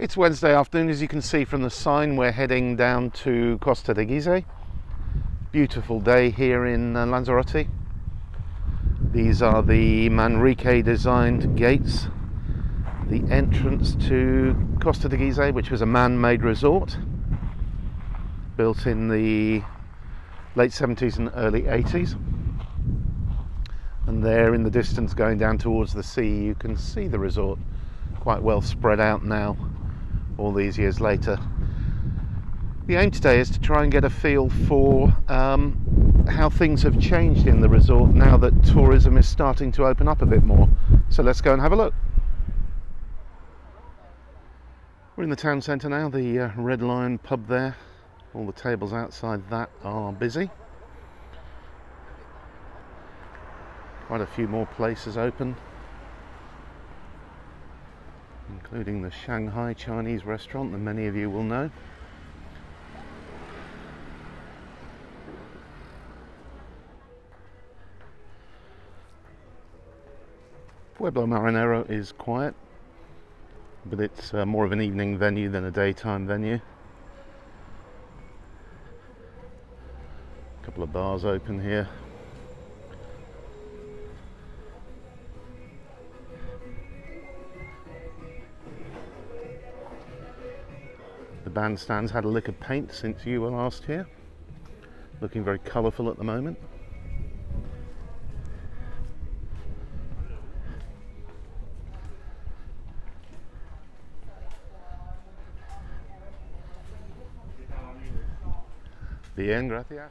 It's Wednesday afternoon. As you can see from the sign, we're heading down to Costa Teguise. Beautiful day here in Lanzarote. These are the Manrique designed gates, the entrance to Costa Teguise, which was a man-made resort built in the late 70s and early 80s. And there in the distance, going down towards the sea, you can see the resort quite well spread out now, all these years later. The aim today is to try and get a feel for how things have changed in the resort now that tourism is starting to open up a bit more. So let's go and have a look. We're in the town centre now, the Red Lion pub there. All the tables outside that are busy. Quite a few more places open, including the Shanghai Chinese restaurant that many of you will know. Pueblo Marinero is quiet, but it's more of an evening venue than a daytime venue. A couple of bars open here. The bandstand's had a lick of paint since you were last here. Looking very colourful at the moment. Bien, gracias.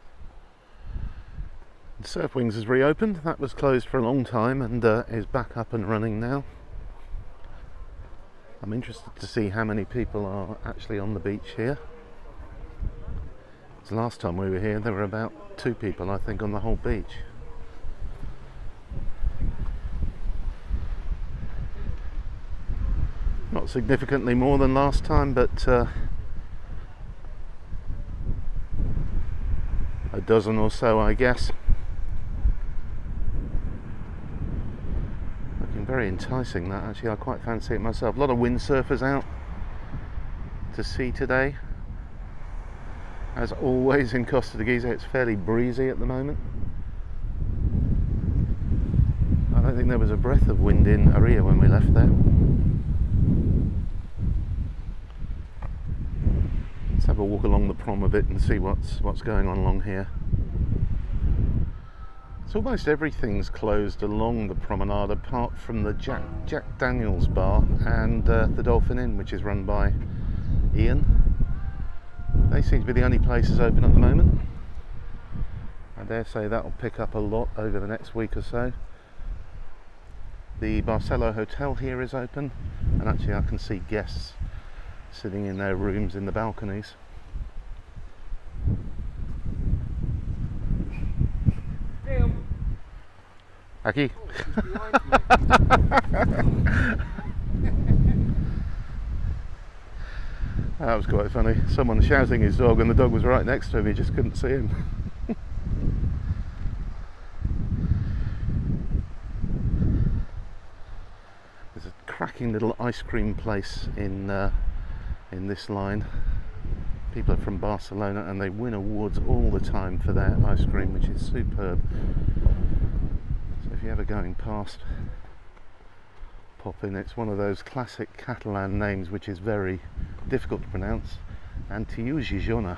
Surf Wings has reopened. That was closed for a long time and is back up and running now. I'm interested to see how many people are actually on the beach here. The last time we were here there were about 2 people, I think, on the whole beach. Not significantly more than last time, but a dozen or so, I guess. Looking very enticing, that actually. I quite fancy it myself. A lot of windsurfers out to sea today. As always in Costa Teguise, it's fairly breezy at the moment. I don't think there was a breath of wind in Aria when we left there. Let's have a walk along the prom a bit and see what's going on along here. So almost everything's closed along the promenade apart from the Jack Daniel's bar and the Dolphin Inn, which is run by Ian. They seem to be the only places open at the moment. I dare say that will pick up a lot over the next week or so. The Barcelo Hotel here is open, and actually I can see guests sitting in their rooms in the balconies. Aquí. That was quite funny. Someone shouting his dog and the dog was right next to him, he just couldn't see him. There's a cracking little ice cream place in this line. People are from Barcelona and they win awards all the time for their ice cream, which is superb. So if you're ever going past, pop in. It's one of those classic Catalan names which is very difficult to pronounce. Antiu Gijona.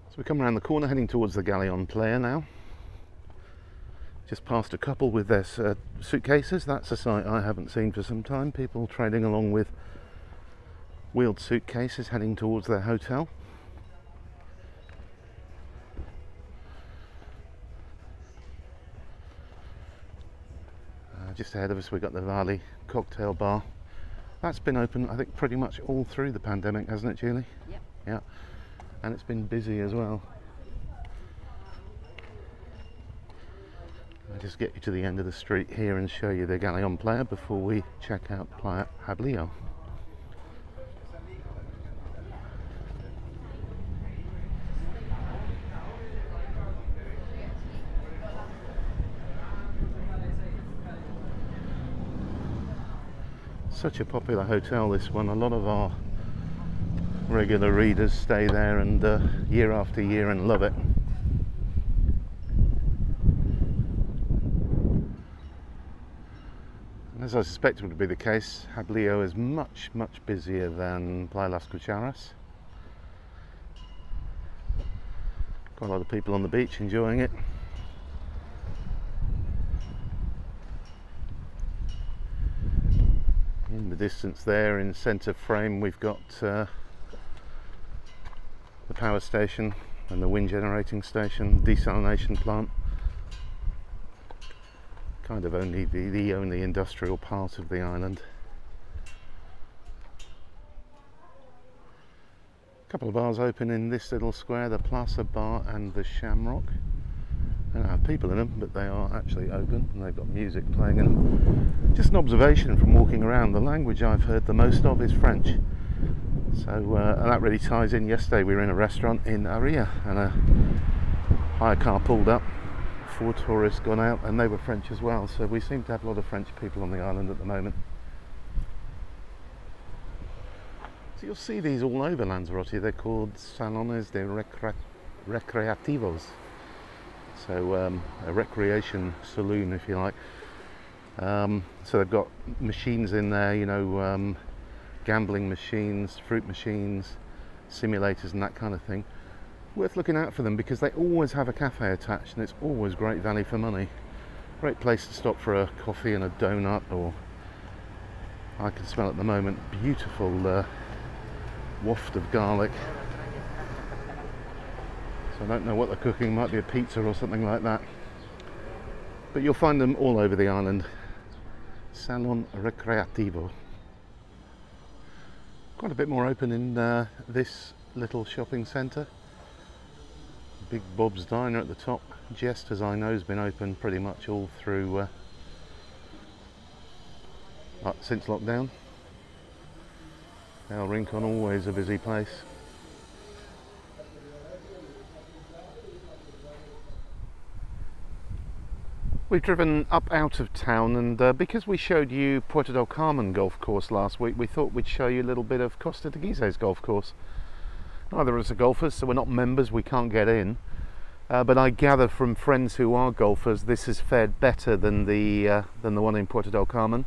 So we come around the corner heading towards the Galleon Playa now. Just past a couple with their suitcases. That's a sight I haven't seen for some time. People trading along with wheeled suitcases heading towards their hotel. Just ahead of us we've got the Valley cocktail bar. That's been open, I think, pretty much all through the pandemic, hasn't it, Julie? Yep. Yeah. And it's been busy as well. I'll just get you to the end of the street here and show you the Galleon Playa before we check out Playa Hablillo. Such a popular hotel, this one. A lot of our regular readers stay there and year after year and love it. And as I suspected would be the case, Jablillo is much busier than Playa Las Cucharas. Quite a lot of people on the beach enjoying it. In the distance there, in centre frame, we've got the power station and the wind generating station, desalination plant. Kind of only the only industrial part of the island. A couple of bars open in this little square, the Plaza Bar and the Shamrock. They don't have people in them, but they are actually open and they've got music playing in them. Just an observation from walking around, the language I've heard the most of is French. So and that really ties in. Yesterday we were in a restaurant in Aria and a hire car pulled up, 4 tourists gone out and they were French as well. So we seem to have a lot of French people on the island at the moment. So you'll see these all over Lanzarote. They're called Salones de Recreativos. So a recreation saloon, if you like. So they've got machines in there, you know, gambling machines, fruit machines, simulators and that kind of thing. Worth looking out for them because they always have a cafe attached and it's always great value for money. Great place to stop for a coffee and a donut, or I can smell at the moment beautiful waft of garlic. I don't know what they're cooking, might be a pizza or something like that. But you'll find them all over the island. Salon Recreativo. Quite a bit more open in this little shopping centre. Big Bob's Diner at the top. Jest, as I know, has been open pretty much all through since lockdown. El Rincon, always a busy place. We've driven up out of town and because we showed you Puerto del Carmen golf course last week, we thought we'd show you a little bit of Costa Teguise's golf course. Neither of us are golfers, so we're not members, we can't get in. But I gather from friends who are golfers, this has fared better than the one in Puerto del Carmen.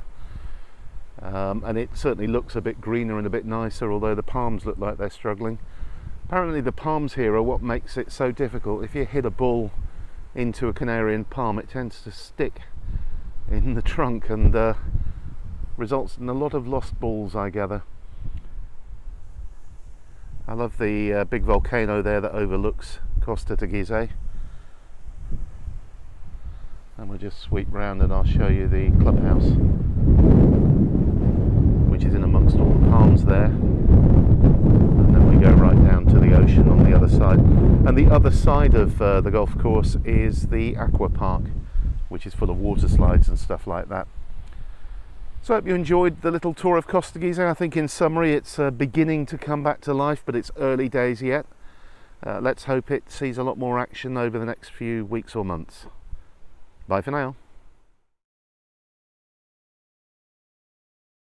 And it certainly looks a bit greener and a bit nicer, although the palms look like they're struggling. Apparently the palms here are what makes it so difficult. If you hit a ball into a Canarian palm, it tends to stick in the trunk and results in a lot of lost balls, I gather. I love the big volcano there that overlooks Costa Teguise. And we'll just sweep round and I'll show you the clubhouse, which is in amongst all the palms there. And then we go right down to the ocean on the other side. And the other side of the golf course is the aqua park, which is full of water slides and stuff like that. So I hope you enjoyed the little tour of Costa Teguise. I think in summary it's beginning to come back to life, but it's early days yet. Let's hope it sees a lot more action over the next few weeks or months. Bye for now.